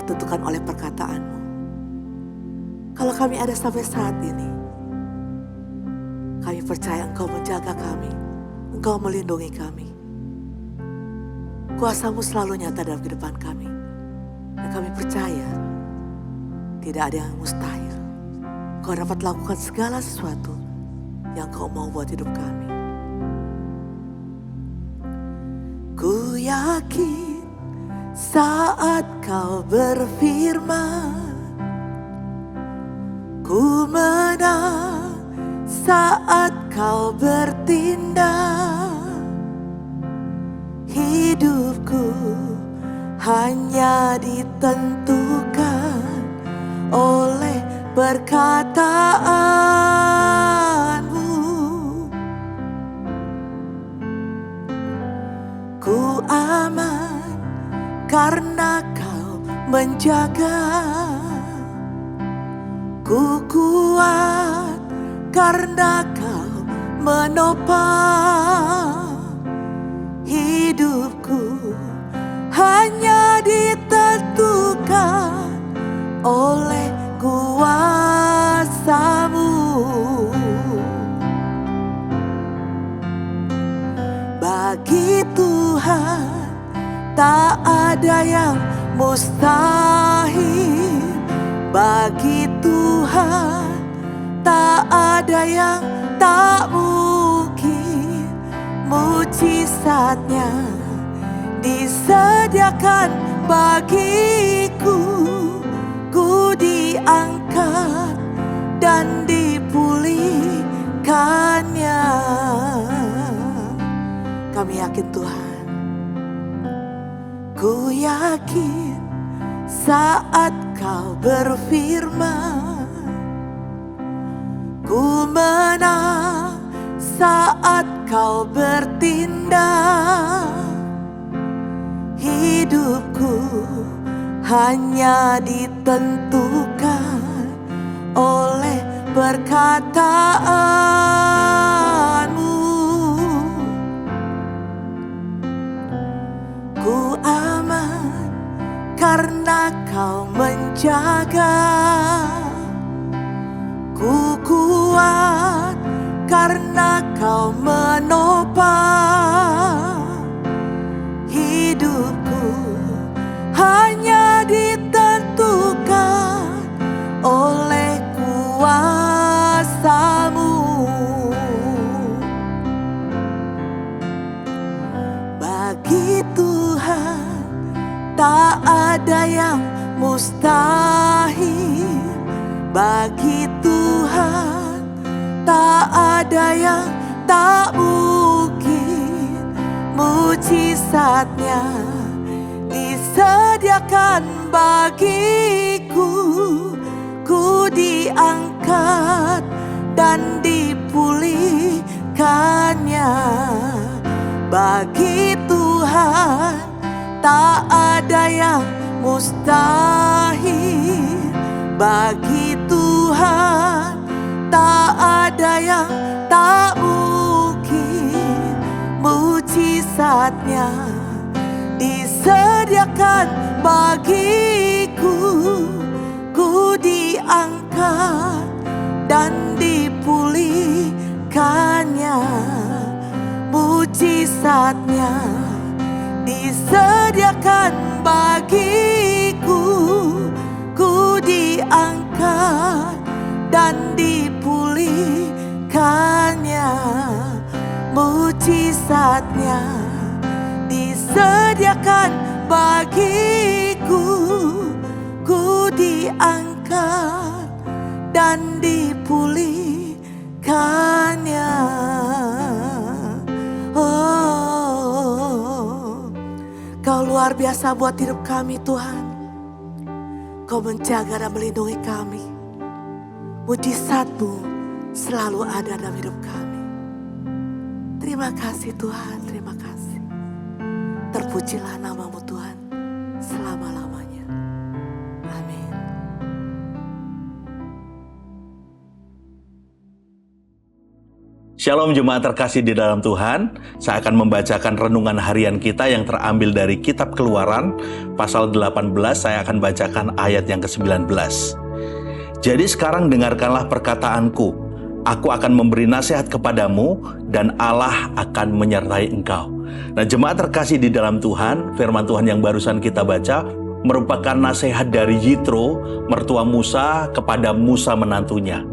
ditentukan oleh perkataan-Mu. Kalau kami ada sampai saat ini, kami percaya Engkau menjaga kami, Engkau melindungi kami. Kuasa-Mu selalu nyata dalam kehidupan kami. Dan kami percaya tidak ada yang mustahil. Kau dapat lakukan segala sesuatu yang Kau mau buat hidup kami. Ku yakin saat Kau berfirman, ku menang saat Kau bertindak. Hidupku hanya ditentukan oleh perkataan-Mu. Ku aman karena Kau menjaga. Ku kuat karena Kau menopang. Hidupku hanya ditentukan oleh kuasa-Mu. Bagi Tuhan tak ada yang mustahil. Bagi Tuhan tak ada yang tak mungkin. Mujizatnya disediakan bagiku. Ku diangkat dan dipulihkannya. Kami yakin Tuhan. Ku yakin saat Kau berfirman, ku menang saat Kau bertindak. Hidupku hanya ditentukan oleh perkataan-Mu. Ku aman karena Kau menjaga. Ku kuat karena Kau menopang. Hidupku hanya ditentukan oleh kuasa-Mu. Bagi Tuhan tak ada yang mustahil. Bagi Tuhan tak ada yang tak mungkin. Mujizatnya disediakan bagiku. Ku diangkat dan dipulihkannya. Bagi Tuhan tak ada yang mustahil. Bagi Tuhan tak ada yang tak mungkin. Mujizatnya disediakan bagiku. Ku diangkat dan dipulihkannya. Mujizatnya disediakan bagiku. Ku diangkat dan dipulihkannya. Mujizatnya disediakan bagiku. Ku diangkat dan dipulihkannya. Oh, Kau luar biasa buat hidup kami Tuhan. Kau menjaga dan melindungi kami. Mujizat-Mu selalu ada dalam hidup kami. Terima kasih Tuhan, terima kasih. Terpujilah nama-Mu Tuhan selama-lamanya. Amin. Shalom jemaat terkasih di dalam Tuhan. Saya akan membacakan renungan harian kita yang terambil dari kitab Keluaran pasal 18. Saya akan bacakan ayat yang ke-19. Jadi sekarang dengarkanlah perkataanku. Aku akan memberi nasihat kepadamu dan Allah akan menyertai engkau. Nah, jemaat terkasih di dalam Tuhan, firman Tuhan yang barusan kita baca merupakan nasihat dari Yitro, mertua Musa, kepada Musa menantunya.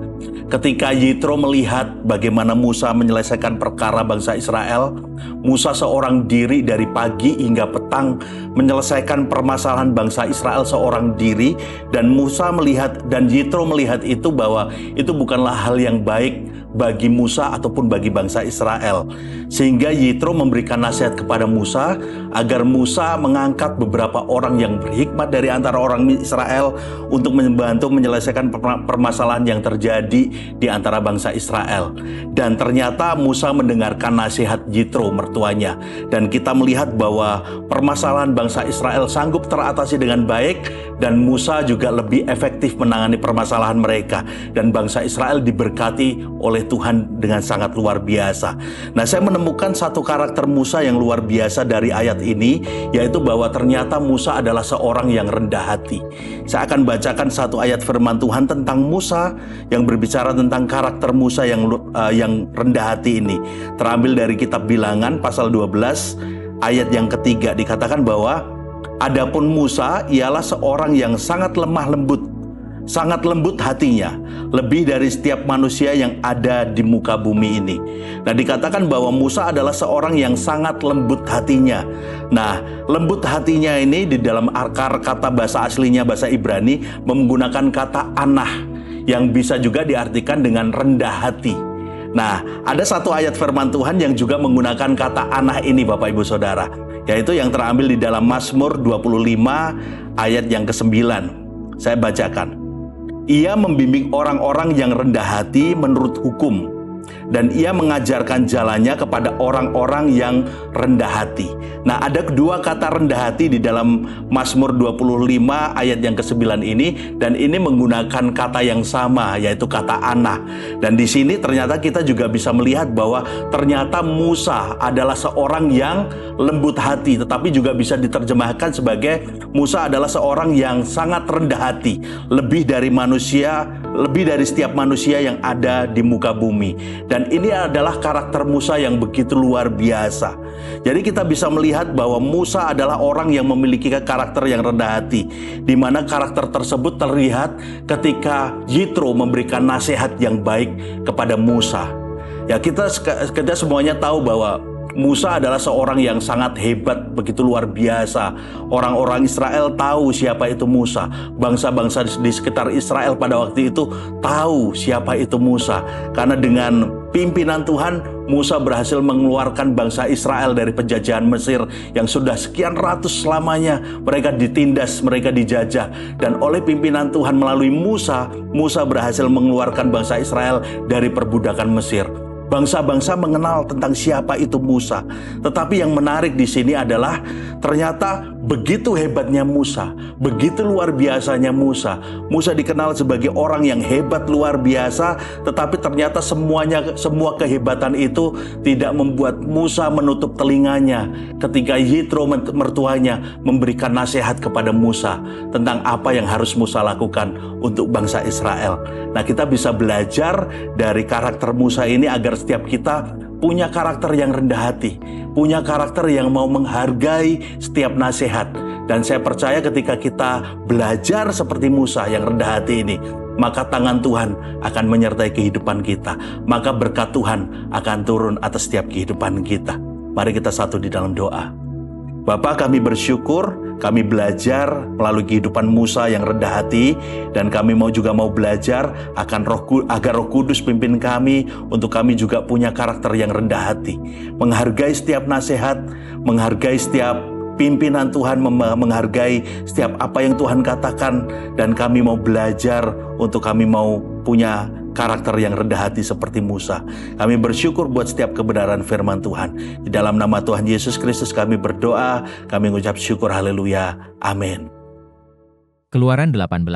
Ketika Yitro melihat bagaimana Musa menyelesaikan perkara bangsa Israel, Musa seorang diri dari pagi hingga petang menyelesaikan permasalahan bangsa Israel seorang diri, dan Musa melihat dan Yitro melihat itu bahwa itu bukanlah hal yang baik bagi Musa ataupun bagi bangsa Israel. Sehingga Yitro memberikan nasihat kepada Musa agar Musa mengangkat beberapa orang yang berhikmat dari antara orang Israel untuk membantu menyelesaikan permasalahan yang terjadi di antara bangsa Israel. Dan ternyata Musa mendengarkan nasihat Yitro mertuanya, dan kita melihat bahwa permasalahan bangsa Israel sanggup teratasi dengan baik, dan Musa juga lebih efektif menangani permasalahan mereka, dan bangsa Israel diberkati oleh Tuhan dengan sangat luar biasa. Nah, saya menemukan satu karakter Musa yang luar biasa dari ayat ini, yaitu bahwa ternyata Musa adalah seorang yang rendah hati. Saya akan bacakan satu ayat firman Tuhan tentang Musa yang berbicara tentang karakter Musa yang rendah hati ini. Terambil dari kitab Bilangan pasal 12 ayat yang ketiga, dikatakan bahwa adapun Musa ialah seorang yang sangat lemah lembut, sangat lembut hatinya, lebih dari setiap manusia yang ada di muka bumi ini. Nah, dikatakan bahwa Musa adalah seorang yang sangat lembut hatinya. Nah, lembut hatinya ini di dalam akar kata bahasa aslinya, bahasa Ibrani, menggunakan kata anah, yang bisa juga diartikan dengan rendah hati. Nah, ada satu ayat firman Tuhan yang juga menggunakan kata anah ini, Bapak Ibu Saudara, yaitu yang terambil di dalam Mazmur 25 ayat yang ke-9. Saya bacakan. Ia membimbing orang-orang yang rendah hati menurut hukum, dan ia mengajarkan jalannya kepada orang-orang yang rendah hati. Nah, ada kedua kata rendah hati di dalam Mazmur 25 ayat yang ke-9 ini, dan ini menggunakan kata yang sama, yaitu kata anah. Dan di sini ternyata kita juga bisa melihat bahwa ternyata Musa adalah seorang yang lembut hati, tetapi juga bisa diterjemahkan sebagai Musa adalah seorang yang sangat rendah hati, lebih dari manusia, lebih dari setiap manusia yang ada di muka bumi. Dan ini adalah karakter Musa yang begitu luar biasa. Jadi kita bisa melihat bahwa Musa adalah orang yang memiliki karakter yang rendah hati, di mana karakter tersebut terlihat ketika Yitro memberikan nasihat yang baik kepada Musa. Ya, kita semuanya tahu bahwa Musa adalah seorang yang sangat hebat, begitu luar biasa. Orang-orang Israel tahu siapa itu Musa. Bangsa-bangsa di sekitar Israel pada waktu itu tahu siapa itu Musa. Karena dengan pimpinan Tuhan, Musa berhasil mengeluarkan bangsa Israel dari penjajahan Mesir yang sudah sekian ratus lamanya mereka ditindas, mereka dijajah. Dan oleh pimpinan Tuhan melalui Musa, Musa berhasil mengeluarkan bangsa Israel dari perbudakan Mesir. Bangsa-bangsa mengenal tentang siapa itu Musa. Tetapi yang menarik di sini adalah ternyata begitu hebatnya Musa, begitu luar biasanya Musa. Musa dikenal sebagai orang yang hebat luar biasa, tetapi ternyata semua kehebatan itu tidak membuat Musa menutup telinganya ketika Yitro mertuanya memberikan nasihat kepada Musa tentang apa yang harus Musa lakukan untuk bangsa Israel. Nah, kita bisa belajar dari karakter Musa ini agar setiap kita punya karakter yang rendah hati, punya karakter yang mau menghargai setiap nasihat. Dan saya percaya ketika kita belajar seperti Musa yang rendah hati ini, maka tangan Tuhan akan menyertai kehidupan kita, maka berkat Tuhan akan turun atas setiap kehidupan kita. Mari kita satu di dalam doa. Bapa, kami bersyukur kami belajar melalui kehidupan Musa yang rendah hati, dan kami juga mau belajar akan agar Roh Kudus pimpin kami untuk kami juga punya karakter yang rendah hati, menghargai setiap nasihat, menghargai setiap pimpinan Tuhan, menghargai setiap apa yang Tuhan katakan, dan kami mau belajar untuk kami mau punya karakter yang rendah hati seperti Musa. Kami bersyukur buat setiap kebenaran firman Tuhan. Di dalam nama Tuhan Yesus Kristus kami berdoa, kami mengucap syukur, haleluya, amin. Keluaran 18.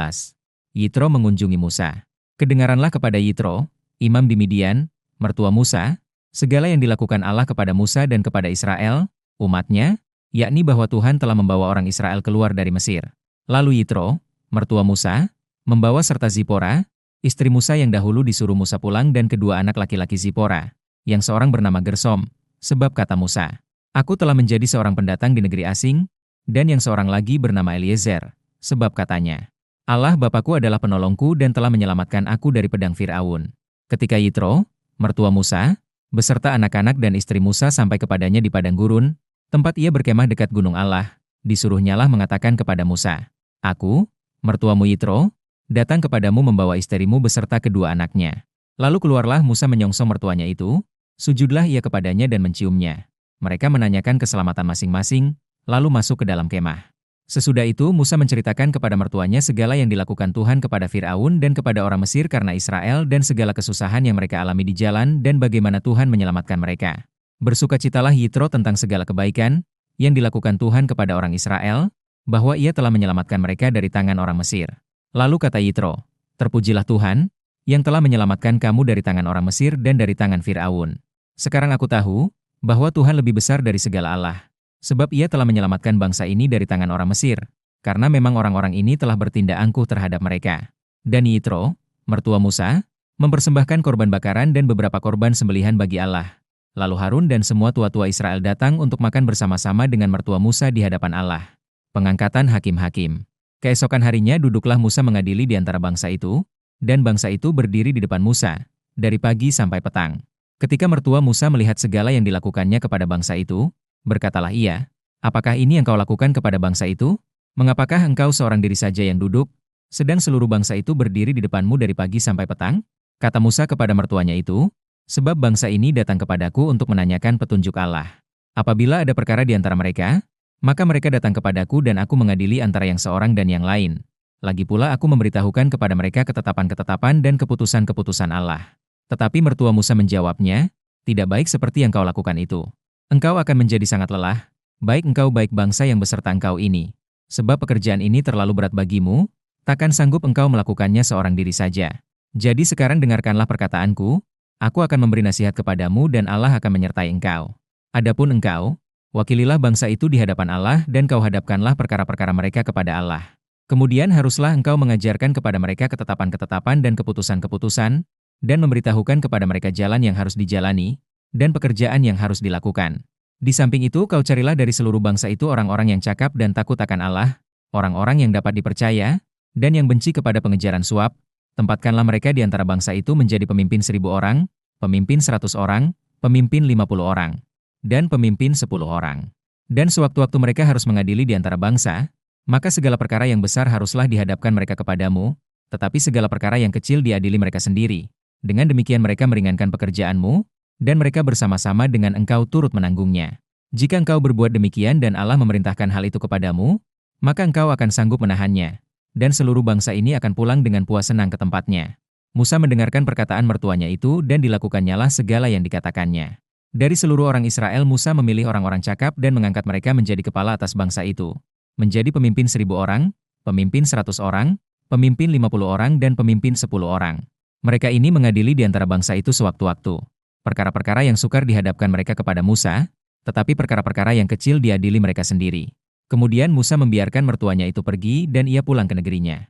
Yitro mengunjungi Musa. Kedengaranlah kepada Yitro, imam di Midian, mertua Musa, Segala yang dilakukan Allah kepada Musa dan kepada Israel, umatnya, yakni bahwa Tuhan telah membawa orang Israel keluar dari Mesir. Lalu Yitro, mertua Musa, membawa serta Zipora, istri Musa yang dahulu disuruh Musa pulang dan kedua anak laki-laki Zipora, yang seorang bernama Gersom, sebab kata Musa, "Aku telah menjadi seorang pendatang di negeri asing," dan yang seorang lagi bernama Eliezer, sebab katanya, "Allah Bapakku adalah penolongku dan telah menyelamatkan aku dari pedang Fir'aun." Ketika Yitro, mertua Musa, beserta anak-anak dan istri Musa sampai kepadanya di padang gurun, tempat ia berkemah dekat gunung Allah, disuruhnyalah mengatakan kepada Musa, "Aku, mertuamu Yitro, datang kepadamu membawa istrimu beserta kedua anaknya." Lalu keluarlah Musa menyongsong mertuanya itu, sujudlah ia kepadanya dan menciumnya. Mereka menanyakan keselamatan masing-masing, lalu masuk ke dalam kemah. Sesudah itu Musa menceritakan kepada mertuanya segala yang dilakukan Tuhan kepada Fir'aun dan kepada orang Mesir karena Israel dan segala kesusahan yang mereka alami di jalan dan bagaimana Tuhan menyelamatkan mereka. Bersukacitalah Yitro tentang segala kebaikan yang dilakukan Tuhan kepada orang Israel, bahwa ia telah menyelamatkan mereka dari tangan orang Mesir. Lalu kata Yitro, "Terpujilah Tuhan, yang telah menyelamatkan kamu dari tangan orang Mesir dan dari tangan Fir'aun. Sekarang aku tahu bahwa Tuhan lebih besar dari segala Allah. Sebab ia telah menyelamatkan bangsa ini dari tangan orang Mesir, karena memang orang-orang ini telah bertindak angkuh terhadap mereka." Dan Yitro, mertua Musa, mempersembahkan korban bakaran dan beberapa korban sembelihan bagi Allah. Lalu Harun dan semua tua-tua Israel datang untuk makan bersama-sama dengan mertua Musa di hadapan Allah. Pengangkatan hakim-hakim. Keesokan harinya duduklah Musa mengadili di antara bangsa itu, dan bangsa itu berdiri di depan Musa, dari pagi sampai petang. Ketika mertua Musa melihat segala yang dilakukannya kepada bangsa itu, berkatalah ia, "Apakah ini yang kau lakukan kepada bangsa itu? Mengapakah engkau seorang diri saja yang duduk, sedang seluruh bangsa itu berdiri di depanmu dari pagi sampai petang?" Kata Musa kepada mertuanya itu, "Sebab bangsa ini datang kepadaku untuk menanyakan petunjuk Allah. Apabila ada perkara di antara mereka, maka mereka datang kepadaku dan aku mengadili antara yang seorang dan yang lain. Lagi pula aku memberitahukan kepada mereka ketetapan-ketetapan dan keputusan-keputusan Allah." Tetapi mertua Musa menjawabnya, "Tidak baik seperti yang kau lakukan itu. Engkau akan menjadi sangat lelah, baik engkau baik bangsa yang beserta engkau ini. Sebab pekerjaan ini terlalu berat bagimu, takkan sanggup engkau melakukannya seorang diri saja. Jadi sekarang dengarkanlah perkataanku, aku akan memberi nasihat kepadamu dan Allah akan menyertai engkau. Adapun engkau, wakililah bangsa itu di hadapan Allah dan kau hadapkanlah perkara-perkara mereka kepada Allah. Kemudian haruslah engkau mengajarkan kepada mereka ketetapan-ketetapan dan keputusan-keputusan, dan memberitahukan kepada mereka jalan yang harus dijalani, dan pekerjaan yang harus dilakukan. Di samping itu kau carilah dari seluruh bangsa itu orang-orang yang cakap dan takut akan Allah, orang-orang yang dapat dipercaya, dan yang benci kepada pengejaran suap. Tempatkanlah mereka di antara bangsa itu menjadi pemimpin 1.000 orang, pemimpin 100 orang, pemimpin 50 orang, dan pemimpin 10 orang. Dan sewaktu-waktu mereka harus mengadili di antara bangsa, maka segala perkara yang besar haruslah dihadapkan mereka kepadamu, tetapi segala perkara yang kecil diadili mereka sendiri. Dengan demikian mereka meringankan pekerjaanmu, dan mereka bersama-sama dengan engkau turut menanggungnya. Jika engkau berbuat demikian dan Allah memerintahkan hal itu kepadamu, maka engkau akan sanggup menahannya, dan seluruh bangsa ini akan pulang dengan puas senang ke tempatnya." Musa mendengarkan perkataan mertuanya itu dan dilakukannya segala yang dikatakannya. Dari seluruh orang Israel Musa memilih orang-orang cakap dan mengangkat mereka menjadi kepala atas bangsa itu. Menjadi pemimpin 1.000 orang, pemimpin 100 orang, pemimpin 50 orang dan pemimpin 10 orang. Mereka ini mengadili di antara bangsa itu sewaktu-waktu. Perkara-perkara yang sukar dihadapkan mereka kepada Musa, tetapi perkara-perkara yang kecil diadili mereka sendiri. Kemudian Musa membiarkan mertuanya itu pergi dan ia pulang ke negerinya.